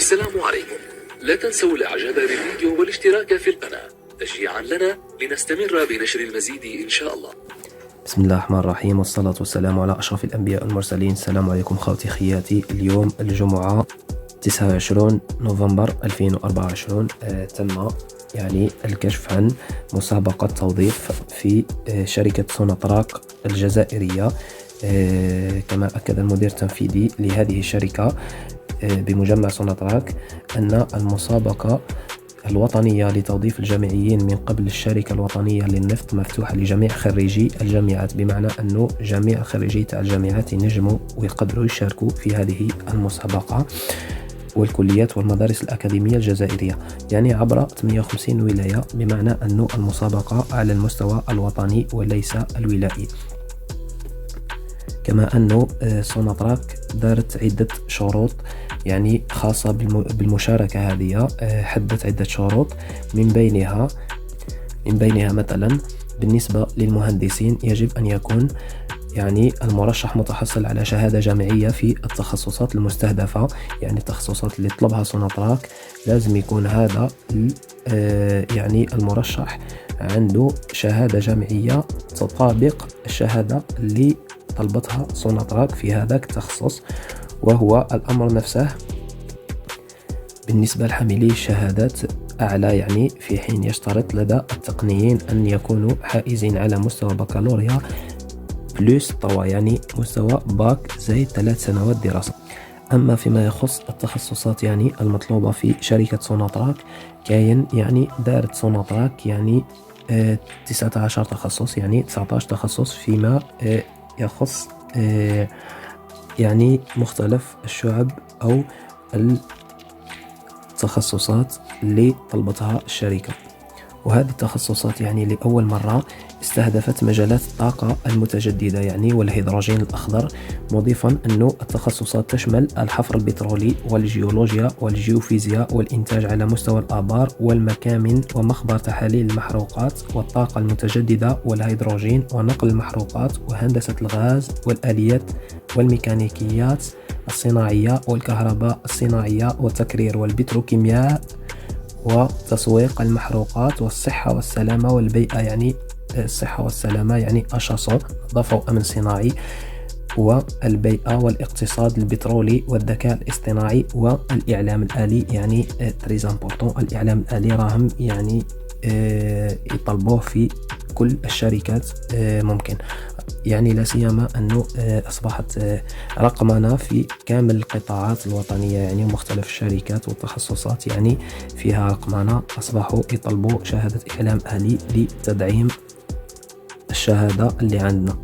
السلام عليكم. لا تنسوا الاعجاب بالفيديو والاشتراك في القناة تشجيعا لنا لنستمر بنشر المزيد إن شاء الله. بسم الله الرحمن الرحيم، والصلاة والسلام على أشرف الأنبياء والمرسلين. السلام عليكم خوتي خياتي. اليوم الجمعة 29 نوفمبر 2024 تم الكشف عن مسابقة توظيف في شركة سوناتراك الجزائرية. كما أكد المدير التنفيذي لهذه الشركة بمجمع سوناتراك أن المسابقة الوطنية لتوظيف الجامعيين من قبل الشركة الوطنية للنفط مفتوحة لجميع خريجي الجامعات، بمعنى أنه جميع خريجي تاع الجامعات ينجموا ويقدروا يشاركوا في هذه المسابقة، والكليات والمدارس الأكاديمية الجزائرية، عبر 58 ولاية، بمعنى أنه المسابقة على المستوى الوطني وليس الولائي. كما أنه سوناتراك دارت عدة شروط خاصة بالمشاركة هذه. حددت عدة شروط، من بينها مثلا بالنسبة للمهندسين يجب أن يكون المرشح متحصل على شهادة جامعية في التخصصات المستهدفة، التخصصات اللي طلبها سوناتراك لازم يكون هذا المرشح عنده شهادة جامعية تطابق الشهادة اللي طلبتها سوناتراك في هذاك التخصص. وهو الأمر نفسه بالنسبة لحاملي الشهادات أعلى، في حين يشترط لدى التقنيين أن يكونوا حائزين على مستوى بكالوريا بلس طوا، مستوى باك زائد 3 سنوات دراسة. أما فيما يخص التخصصات المطلوبة في شركة سوناتراك، كاين دارت سوناتراك 19 تخصص، 19 تخصص فيما يخص مختلف الشعب أو التخصصات اللي طلبتها الشركة. وهذه التخصصات لأول مرة استهدفت مجالات الطاقة المتجددة والهيدروجين الأخضر، مضيفا أنه التخصصات تشمل الحفر البترولي والجيولوجيا والجيوفيزياء والإنتاج على مستوى الآبار والمكامن ومخبر تحاليل المحروقات والطاقة المتجددة والهيدروجين ونقل المحروقات وهندسة الغاز والآليات والميكانيكيات الصناعية والكهرباء الصناعية والتكرير والبتروكيمياء وتسويق المحروقات والصحة والسلامة والبيئة، الصحة والسلامة أشص نظافة وأمن صناعي، والبيئة والاقتصاد البترولي والذكاء الاصطناعي والإعلام الآلي. تريز امبورطون، الإعلام الآلي راهم يطلبوه في كل الشركات ممكن، لا سيما أنه أصبحت رقمنة في كامل القطاعات الوطنية، مختلف الشركات والتخصصات فيها رقمنة، أصبحوا يطلبوا شهادة إعلام آلي لتدعيم الشهادة اللي عندنا.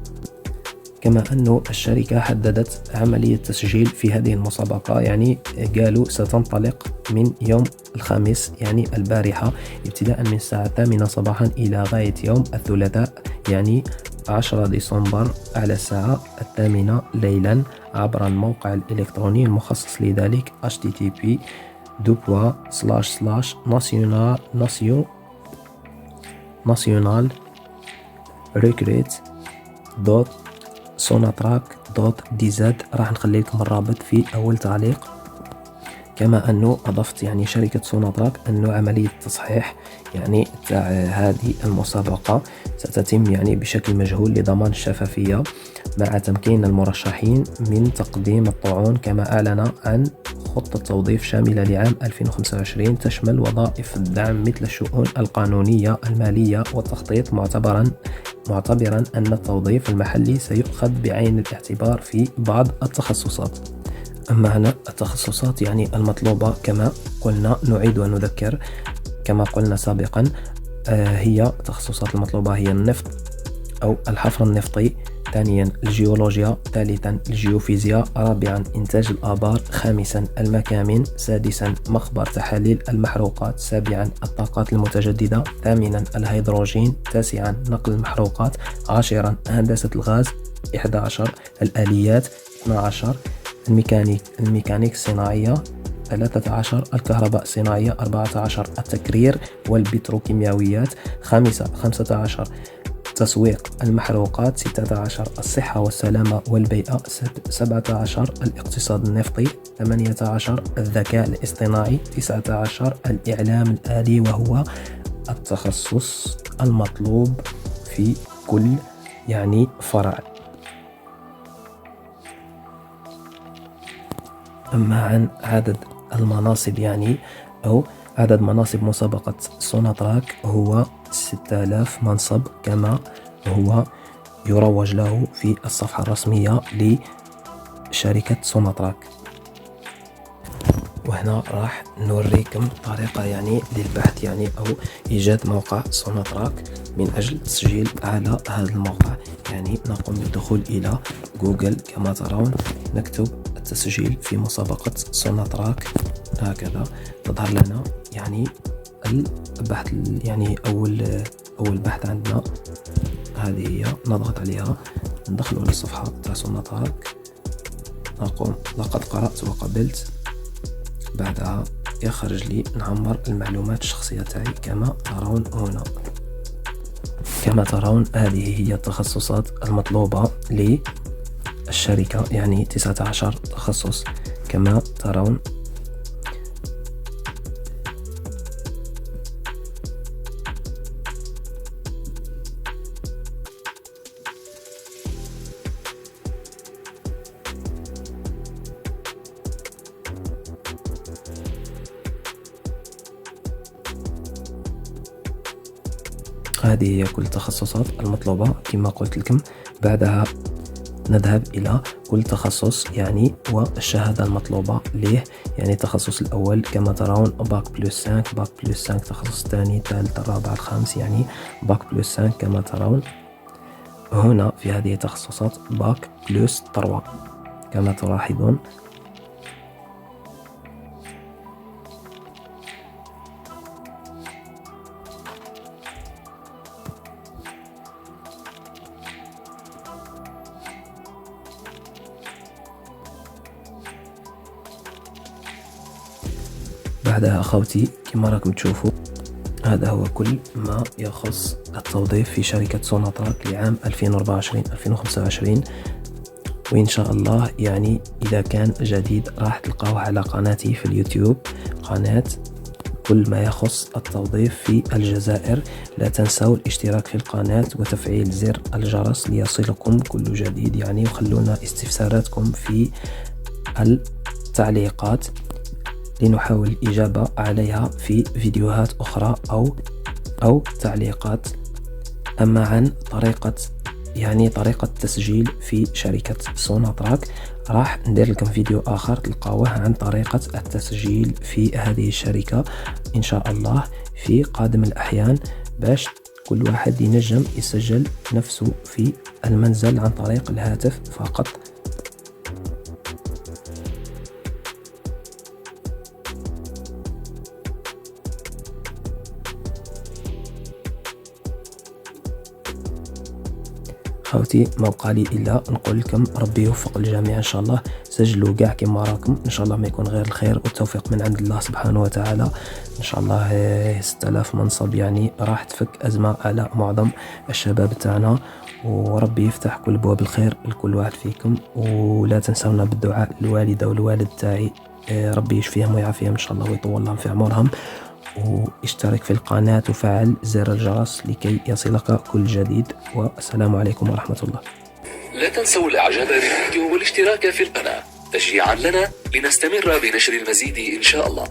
كما أنه الشركة حددت عملية التسجيل في هذه المسابقة، قالوا ستنطلق من يوم الخميس البارحة، ابتداء من الساعة 8 صباحا إلى غاية يوم الثلاثاء 10 ديسمبر على الساعة 8 ليلا، عبر الموقع الإلكتروني المخصص لذلك http://nationalrecruit.sonatrak.dz. راح نخلي لكم الرابط في أول تعليق. كما أنه أضفت شركة سوناتراك أنه عملية التصحيح تاع هذه المسابقة ستتم بشكل مجهول لضمان الشفافية، مع تمكين المرشحين من تقديم الطعون. كما أعلن عن خطة توظيف شاملة لعام 2025 تشمل وظائف الدعم مثل الشؤون القانونية المالية والتخطيط، معتبرا أن التوظيف المحلي سيؤخذ بعين الاعتبار في بعض التخصصات. أما هنا التخصصات المطلوبة كما قلنا، نعيد ونذكر كما قلنا سابقا، هي التخصصات المطلوبة هي النفط أو الحفر النفطي، ثانيا الجيولوجيا، ثالثا الجيوفيزياء، رابعا إنتاج الآبار، خامسا المكامن، سادسا مخبر تحاليل المحروقات، سابعا الطاقات المتجددة، ثامنا الهيدروجين، تاسعا نقل المحروقات، عاشرا هندسة الغاز، 11 الآليات، 12 الميكانيك الصناعية، 13 الكهرباء الصناعية، 14 التكرير والبتروكيماويات، 15 تسويق المحروقات، 16 الصحة والسلامة والبيئة، 17 الاقتصاد النفطي، 18 الذكاء الاصطناعي، 19 الإعلام الآلي وهو التخصص المطلوب في كل فرع. أما عن عدد المناصب أو عدد مناصب مسابقة سوناتراك هو 6000 منصب كما هو يروج له في الصفحة الرسمية لشركة سوناتراك. وهنا راح نوريكم طريقة للبحث أو إيجاد موقع سوناتراك من أجل التسجيل على هذا الموقع. نقوم بالدخول إلى جوجل كما ترون، نكتب التسجيل في مسابقة سوناتراك، هكذا تظهر لنا البحث أول بحث عندنا، هذه هي، نضغط عليها، ندخل على الصفحة تاع سوناتراك، نقوم لقد قرأت وقبلت، بعدها يخرج لي نعمر المعلومات الشخصية تاعي كما ترون هنا. كما ترون هذه هي التخصصات المطلوبة للشركة، 19 تخصص كما ترون. هذه هي كل التخصصات المطلوبة كما قلت لكم. بعدها نذهب إلى كل تخصص والشهادة المطلوبة له. التخصص الأول كما ترون باك بلس 5، باك بلس 5 التخصص الثاني، الثالث، الرابع، الخامس، باك بلس 5 كما ترون هنا. في هذه التخصصات باك بلس 3 كما تلاحظون. بعدها أخوتي كما راكم تشوفوا، هذا هو كل ما يخص التوظيف في شركة سوناتراك لعام 2024-2025. وإن شاء الله إذا كان جديد راح تلقاوه على قناتي في اليوتيوب، قناة كل ما يخص التوظيف في الجزائر. لا تنسوا الاشتراك في القناة وتفعيل زر الجرس ليصلكم كل جديد. وخلونا استفساراتكم في التعليقات لنحاول الإجابة عليها في فيديوهات أخرى أو تعليقات. أما عن طريقة التسجيل في شركة سوناتراك راح ندير لكم فيديو آخر تلقاوه عن طريقة التسجيل في هذه الشركة إن شاء الله في قادم الأحيان، باش كل واحد ينجم يسجل نفسه في المنزل عن طريق الهاتف فقط. خوتي ما بقى لي الا نقول لكم ربي يوفق الجميع ان شاء الله. سجلوا كاع كما راكم ان شاء الله، ما يكون غير الخير والتوفيق من عند الله سبحانه وتعالى ان شاء الله. 6000 منصب راح تفك ازمه على معظم الشباب تاعنا، وربي يفتح كل ابواب الخير لكل واحد فيكم. ولا تنسونا بالدعاء الوالده والوالد تاعي، ربي يشفيهم ويعافيهم ان شاء الله ويطول لهم في عمرهم. واشترك في القناة وفعل زر الجرس لكي يصلك كل جديد، والسلام عليكم ورحمة الله. لا تنسوا الاعجاب بالفيديو والاشتراك في القناة تشجيعا لنا لنستمر بنشر المزيد إن شاء الله.